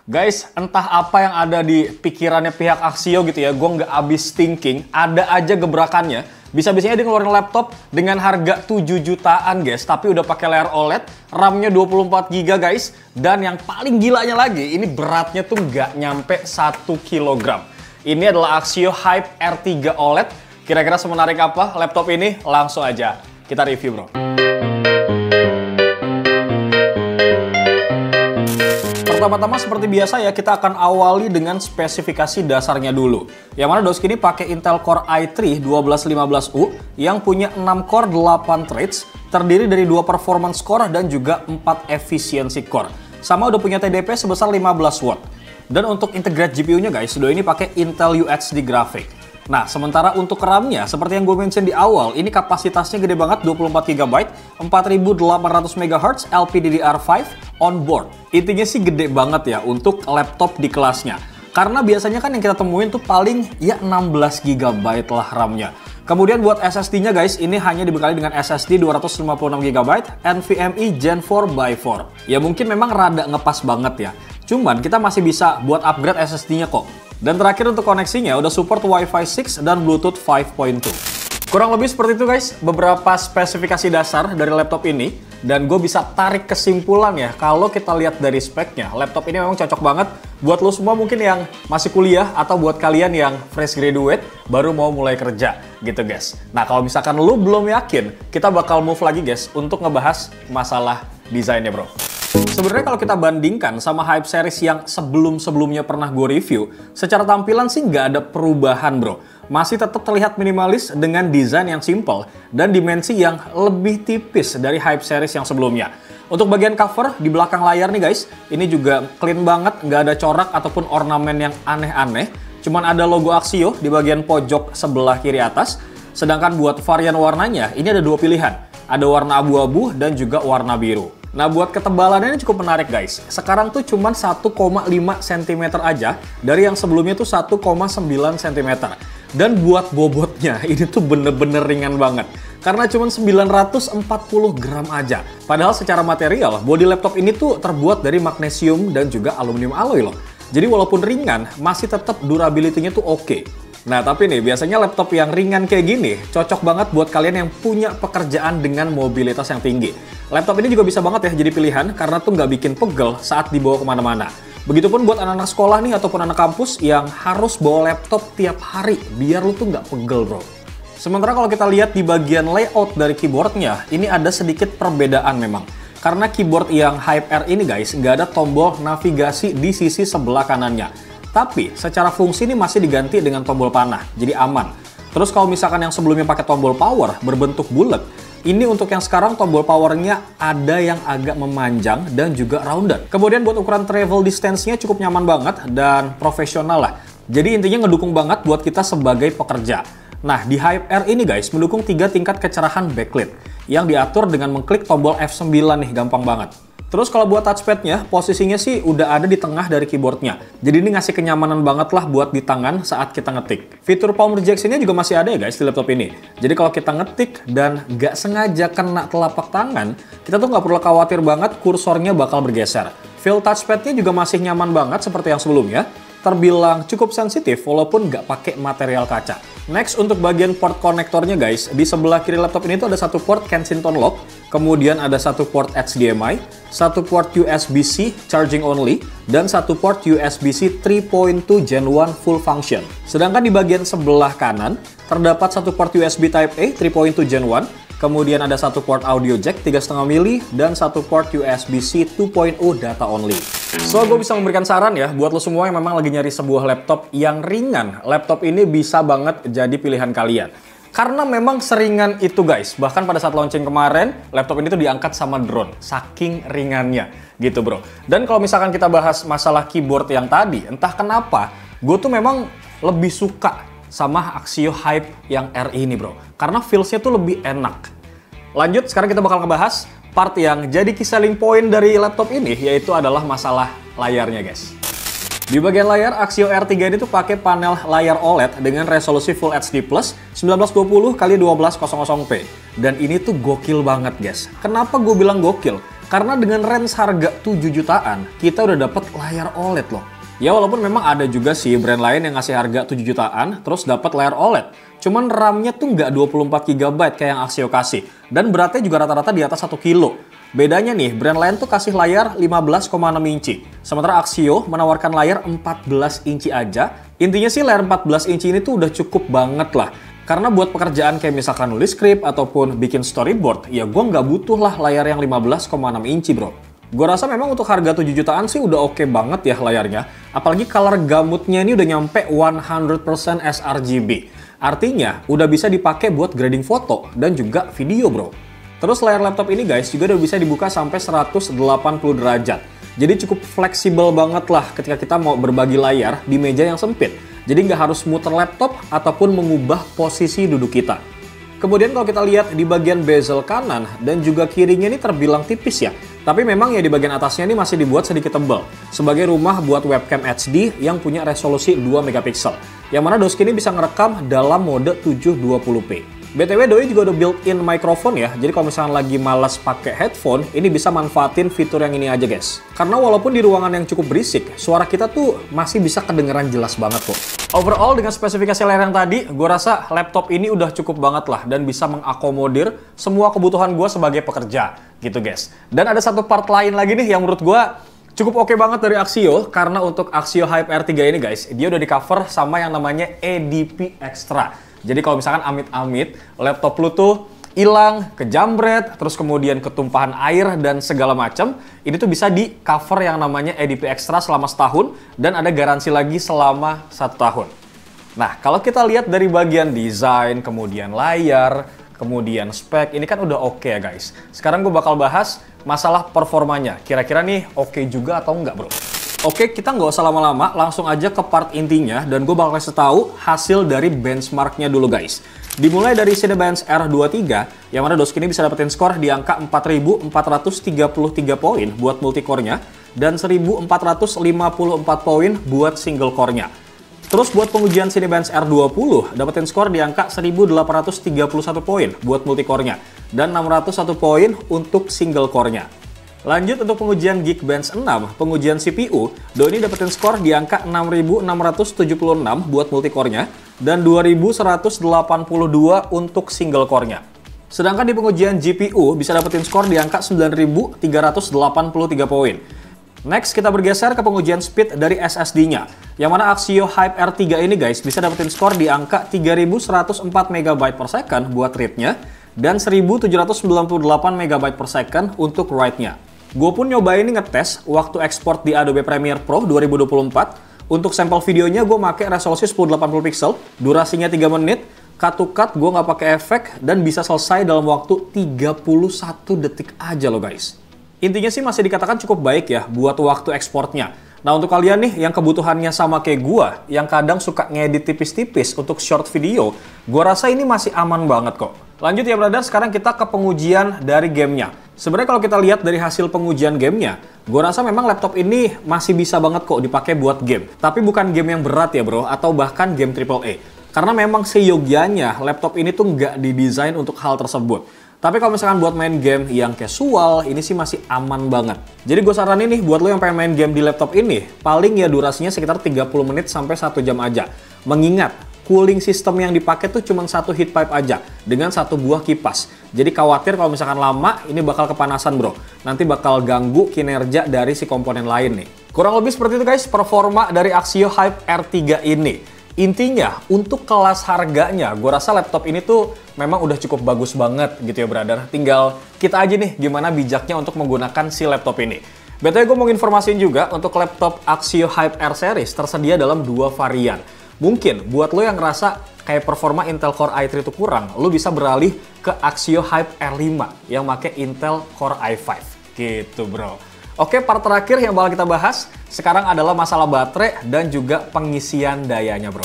Guys, entah apa yang ada di pikirannya pihak Axio gitu ya, gue nggak abis thinking, ada aja gebrakannya. Bisa-bisanya dia ngeluarin laptop dengan harga 7 jutaan guys, tapi udah pakai layar OLED, RAM-nya 24 GB guys, dan yang paling gilanya lagi, ini beratnya tuh nggak nyampe 1 kg. Ini adalah Axio Hype R3 OLED. Kira-kira semenarik apa laptop ini? Langsung aja kita review bro. Pertama-tama seperti biasa ya, kita akan awali dengan spesifikasi dasarnya dulu. Yang mana Doski ini pakai Intel Core i3 1215U yang punya 6 core 8 threads, terdiri dari 2 performance core dan juga 4 efficiency core. Sama udah punya TDP sebesar 15 watt. Dan untuk integrate GPU-nya guys, udah ini pakai Intel UHD graphic. Nah, sementara untuk RAM-nya, seperti yang gue mention di awal, ini kapasitasnya gede banget, 24 GB, 4800 MHz, LPDDR5 on board. Intinya sih gede banget ya untuk laptop di kelasnya. Karena biasanya kan yang kita temuin tuh paling ya 16 GB lah RAM-nya. Kemudian buat SSD-nya guys, ini hanya dibekali dengan SSD 256 GB, NVMe Gen 4x4. Ya mungkin memang rada ngepas banget ya. Cuman kita masih bisa buat upgrade SSD-nya kok. Dan terakhir untuk koneksinya udah support Wi-Fi 6 dan Bluetooth 5.2. Kurang lebih seperti itu guys, beberapa spesifikasi dasar dari laptop ini. Dan gue bisa tarik kesimpulan ya, kalau kita lihat dari speknya, laptop ini memang cocok banget buat lo semua mungkin yang masih kuliah atau buat kalian yang fresh graduate baru mau mulai kerja gitu guys. Nah kalau misalkan lo belum yakin, kita bakal move lagi guys untuk ngebahas masalah desainnya bro. Sebenarnya kalau kita bandingkan sama Hype series yang sebelum-sebelumnya pernah gue review, secara tampilan sih nggak ada perubahan bro. Masih tetap terlihat minimalis dengan desain yang simple dan dimensi yang lebih tipis dari Hype series yang sebelumnya. Untuk bagian cover di belakang layar nih guys, ini juga clean banget, nggak ada corak ataupun ornamen yang aneh-aneh. Cuman ada logo Axio di bagian pojok sebelah kiri atas. Sedangkan buat varian warnanya, ini ada 2 pilihan. Ada warna abu-abu dan juga warna biru. Nah buat ketebalannya ini cukup menarik guys. Sekarang tuh cuman 1,5 cm aja dari yang sebelumnya tuh 1,9 cm. Dan buat bobotnya ini tuh bener-bener ringan banget. Karena cuman 940 gram aja. Padahal secara material body laptop ini tuh terbuat dari magnesium dan juga aluminium alloy loh. Jadi walaupun ringan masih tetap durability-nya tuh oke. Nah tapi nih biasanya laptop yang ringan kayak gini cocok banget buat kalian yang punya pekerjaan dengan mobilitas yang tinggi. Laptop ini juga bisa banget ya jadi pilihan karena tuh nggak bikin pegel saat dibawa kemana-mana. Begitupun buat anak-anak sekolah nih ataupun anak kampus yang harus bawa laptop tiap hari biar lu tuh nggak pegel bro. Sementara kalau kita lihat di bagian layout dari keyboardnya, ini ada sedikit perbedaan memang. Karena keyboard yang Hype R ini guys nggak ada tombol navigasi di sisi sebelah kanannya. Tapi secara fungsi ini masih diganti dengan tombol panah, jadi aman. Terus kalau misalkan yang sebelumnya pakai tombol power berbentuk bulat, ini untuk yang sekarang tombol powernya ada yang agak memanjang dan juga rounded. Kemudian buat ukuran travel distance-nya cukup nyaman banget dan profesional lah. Jadi intinya ngedukung banget buat kita sebagai pekerja. Nah di Hype R ini guys mendukung 3 tingkat kecerahan backlit yang diatur dengan mengklik tombol F9 nih, gampang banget. Terus kalau buat touchpadnya, posisinya sih udah ada di tengah dari keyboardnya. Jadi ini ngasih kenyamanan banget lah buat di tangan saat kita ngetik. Fitur palm rejection-nya juga masih ada ya guys di laptop ini. Jadi kalau kita ngetik dan nggak sengaja kena telapak tangan, kita tuh nggak perlu khawatir banget kursornya bakal bergeser. Feel touchpadnya juga masih nyaman banget seperti yang sebelumnya. Terbilang cukup sensitif walaupun nggak pakai material kaca. Next untuk bagian port konektornya guys, di sebelah kiri laptop ini tuh ada satu port Kensington lock, kemudian ada satu port HDMI, satu port USB-C charging only, dan satu port USB-C 3.2 Gen 1 full function. Sedangkan di bagian sebelah kanan terdapat satu port USB Type A 3.2 Gen 1, kemudian ada satu port audio jack 3,5 mili dan satu port USB-C 2.0 data only. So, gue bisa memberikan saran ya buat lo semua yang memang lagi nyari sebuah laptop yang ringan. Laptop ini bisa banget jadi pilihan kalian. Karena memang seringan itu guys. Bahkan pada saat launching kemarin, laptop ini tuh diangkat sama drone. Saking ringannya gitu bro. Dan kalau misalkan kita bahas masalah keyboard yang tadi, entah kenapa, gue tuh memang lebih suka sama Axio Hype yang R ini bro. Karena feels-nya tuh lebih enak. Lanjut, sekarang kita bakal ngebahas part yang jadi key selling point dari laptop ini, yaitu adalah masalah layarnya guys. Di bagian layar, Axio R3 ini tuh pakai panel layar OLED dengan resolusi Full HD Plus 1920 x 1200p. Dan ini tuh gokil banget guys. Kenapa gue bilang gokil? Karena dengan range harga 7 jutaan, kita udah dapat layar OLED loh. Ya walaupun memang ada juga sih brand lain yang ngasih harga 7 jutaan, terus dapat layar OLED. Cuman RAM-nya tuh nggak 24 GB kayak yang Axio kasih. Dan beratnya juga rata-rata di atas 1 kilo. Bedanya nih, brand lain tuh kasih layar 15,6 inci. Sementara Axio menawarkan layar 14 inci aja. Intinya sih layar 14 inci ini tuh udah cukup banget lah. Karena buat pekerjaan kayak misalkan nulis skrip ataupun bikin storyboard, ya gue nggak butuh lah layar yang 15,6 inci bro. Gue rasa memang untuk harga 7 jutaan sih udah oke banget ya layarnya. Apalagi color gamutnya ini udah nyampe 100% sRGB. Artinya udah bisa dipakai buat grading foto dan juga video bro. Terus layar laptop ini guys juga udah bisa dibuka sampai 180 derajat. Jadi cukup fleksibel banget lah ketika kita mau berbagi layar di meja yang sempit. Jadi nggak harus muter laptop ataupun mengubah posisi duduk kita. Kemudian kalau kita lihat di bagian bezel kanan dan juga kirinya ini terbilang tipis ya. Tapi memang ya di bagian atasnya ini masih dibuat sedikit tebal. Sebagai rumah buat webcam HD yang punya resolusi 2 megapiksel. Yang mana Doski ini bisa ngerekam dalam mode 720p. BTW Doi juga udah built-in microphone ya, jadi kalau misalnya lagi malas pakai headphone, ini bisa manfaatin fitur yang ini aja guys. Karena walaupun di ruangan yang cukup berisik, suara kita tuh masih bisa kedengeran jelas banget kok. Overall dengan spesifikasi layar yang tadi, gue rasa laptop ini udah cukup banget lah dan bisa mengakomodir semua kebutuhan gue sebagai pekerja gitu guys. Dan ada satu part lain lagi nih yang menurut gue cukup oke banget dari Axio, karena untuk Axio Hype R3 ini guys, dia udah di cover sama yang namanya EDP Extra. Jadi kalau misalkan amit-amit laptop lu tuh hilang, kejamret, terus kemudian ketumpahan air dan segala macam, ini tuh bisa di cover yang namanya EDP Extra selama setahun dan ada garansi lagi selama 1 tahun. Nah, kalau kita lihat dari bagian desain, kemudian layar, kemudian spek, ini kan udah oke ya guys. Sekarang gue bakal bahas masalah performanya. Kira-kira nih oke juga atau enggak bro? Oke, kita nggak usah lama-lama, langsung aja ke part intinya dan gue bakal kasih tahu hasil dari benchmarknya dulu guys. Dimulai dari Cinebench R23, yang mana Doski ini bisa dapetin skor di angka 4.433 poin buat multicore-nya dan 1.454 poin buat single core-nya. Terus buat pengujian Cinebench R20, dapetin skor di angka 1.831 poin buat multicore-nya dan 601 poin untuk single core-nya. Lanjut untuk pengujian Geekbench 6, pengujian CPU, Doi ini dapetin skor di angka 6.676 buat multicore-nya dan 2.182 untuk single core-nya. Sedangkan di pengujian GPU bisa dapetin skor di angka 9.383 poin. Next, kita bergeser ke pengujian speed dari SSD-nya, yang mana Axio Hype R3 ini guys bisa dapetin skor di angka 3.104 MB per second buat read-nya dan 1.798 MB per second untuk write-nya. Gue pun nyobain ini ngetes waktu ekspor di Adobe Premiere Pro 2024. Untuk sampel videonya gue pakai resolusi 1080 pixel, durasinya 3 menit, cut to cut gue nggak pakai efek, dan bisa selesai dalam waktu 31 detik aja loh guys. Intinya sih masih dikatakan cukup baik ya buat waktu ekspornya. Nah untuk kalian nih yang kebutuhannya sama kayak gue, yang kadang suka ngedit tipis-tipis untuk short video, gue rasa ini masih aman banget kok. Lanjut ya brother, sekarang kita ke pengujian dari gamenya. Sebenarnya kalau kita lihat dari hasil pengujian gamenya, gue rasa memang laptop ini masih bisa banget kok dipakai buat game. Tapi bukan game yang berat ya bro, atau bahkan game AAA. Karena memang seyogianya laptop ini tuh nggak didesain untuk hal tersebut. Tapi kalau misalkan buat main game yang casual, ini sih masih aman banget. Jadi gue saranin nih buat lo yang pengen main game di laptop ini, paling ya durasinya sekitar 30 menit sampai 1 jam aja. Mengingat, cooling system yang dipakai tuh cuma satu heat pipe aja, dengan satu buah kipas. Jadi khawatir kalau misalkan lama, ini bakal kepanasan bro. Nanti bakal ganggu kinerja dari si komponen lain nih. Kurang lebih seperti itu guys, performa dari Axio Hype R3 ini. Intinya, untuk kelas harganya, gue rasa laptop ini tuh memang udah cukup bagus banget gitu ya brother. Tinggal kita aja nih gimana bijaknya untuk menggunakan si laptop ini. BTW gue mau informasiin juga untuk laptop Axio Hype R Series tersedia dalam 2 varian. Mungkin buat lo yang ngerasa kayak performa Intel Core i3 itu kurang, lo bisa beralih ke Axio Hype R5 yang pakai Intel Core i5 gitu bro. Oke, part terakhir yang bakal kita bahas sekarang adalah masalah baterai dan juga pengisian dayanya bro.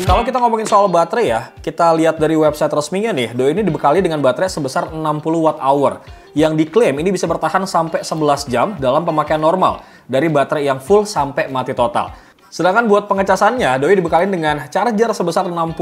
Kalau kita ngomongin soal baterai ya, kita lihat dari website resminya nih, Doi ini dibekali dengan baterai sebesar 60 Wh yang diklaim ini bisa bertahan sampai 11 jam dalam pemakaian normal dari baterai yang full sampai mati total. Sedangkan buat pengecasannya, doi dibekalin dengan charger sebesar 65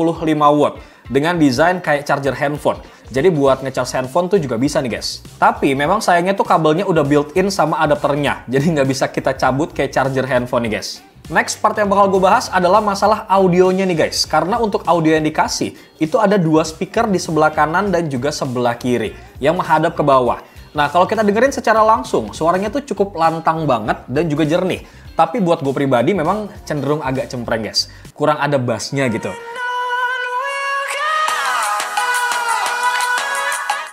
watt dengan desain kayak charger handphone. Jadi buat ngecas handphone tuh juga bisa nih guys. Tapi memang sayangnya tuh kabelnya udah built-in sama adapternya, jadi nggak bisa kita cabut kayak charger handphone nih guys. Next part yang bakal gue bahas adalah masalah audionya nih guys. Karena untuk audio yang dikasih, itu ada 2 speaker di sebelah kanan dan juga sebelah kiri yang menghadap ke bawah. Nah, kalau kita dengerin secara langsung, suaranya tuh cukup lantang banget dan juga jernih. Tapi buat gue pribadi memang cenderung agak cempreng guys. Kurang ada bassnya gitu.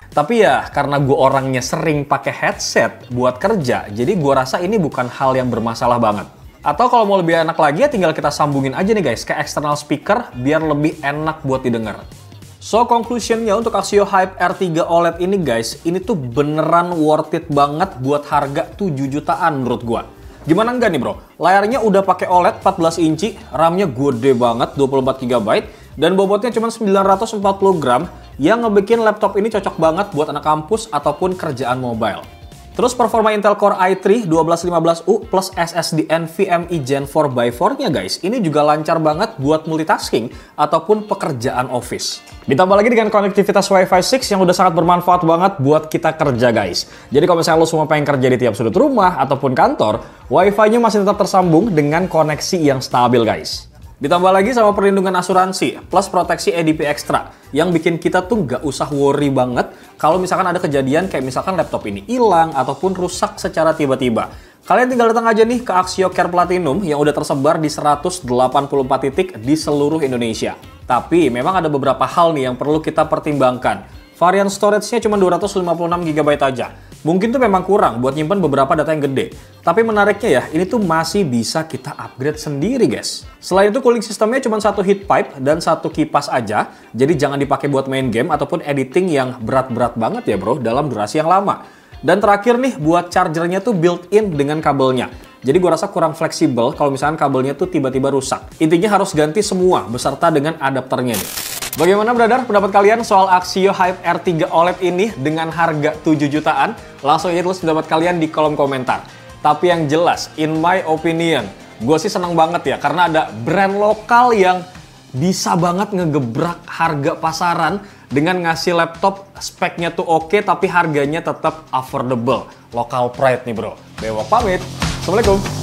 Tapi ya, karena gue orangnya sering pakai headset buat kerja, jadi gue rasa ini bukan hal yang bermasalah banget. Atau kalau mau lebih enak lagi ya tinggal kita sambungin aja nih guys ke external speaker biar lebih enak buat didengar. So, conclusionnya untuk Axio Hype R3 OLED ini guys, ini tuh beneran worth it banget buat harga 7 jutaan menurut gua. Gimana enggak nih bro? Layarnya udah pakai OLED 14 inci, RAM-nya gede banget 24 GB, dan bobotnya cuma 940 gram, yang ngebikin laptop ini cocok banget buat anak kampus ataupun kerjaan mobile. Terus performa Intel Core i3 1215U plus SSD NVMe Gen 4x4-nya guys, ini juga lancar banget buat multitasking ataupun pekerjaan office. Ditambah lagi dengan konektivitas Wi-Fi 6 yang udah sangat bermanfaat banget buat kita kerja guys. Jadi kalau misalnya lo semua pengen kerja di tiap sudut rumah ataupun kantor, Wi-Fi-nya masih tetap tersambung dengan koneksi yang stabil guys. Ditambah lagi sama perlindungan asuransi, plus proteksi EDP Extra, yang bikin kita tuh nggak usah worry banget kalau misalkan ada kejadian kayak misalkan laptop ini hilang ataupun rusak secara tiba-tiba. Kalian tinggal datang aja nih ke Axio Care Platinum yang udah tersebar di 184 titik di seluruh Indonesia. Tapi memang ada beberapa hal nih yang perlu kita pertimbangkan. Varian storage-nya cuma 256 GB aja. Mungkin tuh memang kurang buat nyimpan beberapa data yang gede. Tapi menariknya ya, ini tuh masih bisa kita upgrade sendiri guys. Selain itu cooling sistemnya cuma 1 heat pipe dan 1 kipas aja. Jadi jangan dipakai buat main game ataupun editing yang berat-berat banget ya bro dalam durasi yang lama. Dan terakhir nih, buat chargernya tuh built-in dengan kabelnya. Jadi gue rasa kurang fleksibel kalau misalkan kabelnya tuh tiba-tiba rusak. Intinya harus ganti semua beserta dengan adapternya nih. Bagaimana brother pendapat kalian soal Axio Hype R3 OLED ini dengan harga 7 jutaan? Langsung aja tulis pendapat kalian di kolom komentar. Tapi yang jelas, in my opinion, gue sih seneng banget ya karena ada brand lokal yang bisa banget ngegebrak harga pasaran dengan ngasih laptop speknya tuh oke tapi harganya tetap affordable. Local pride nih bro. Bewok pamit. Assalamualaikum.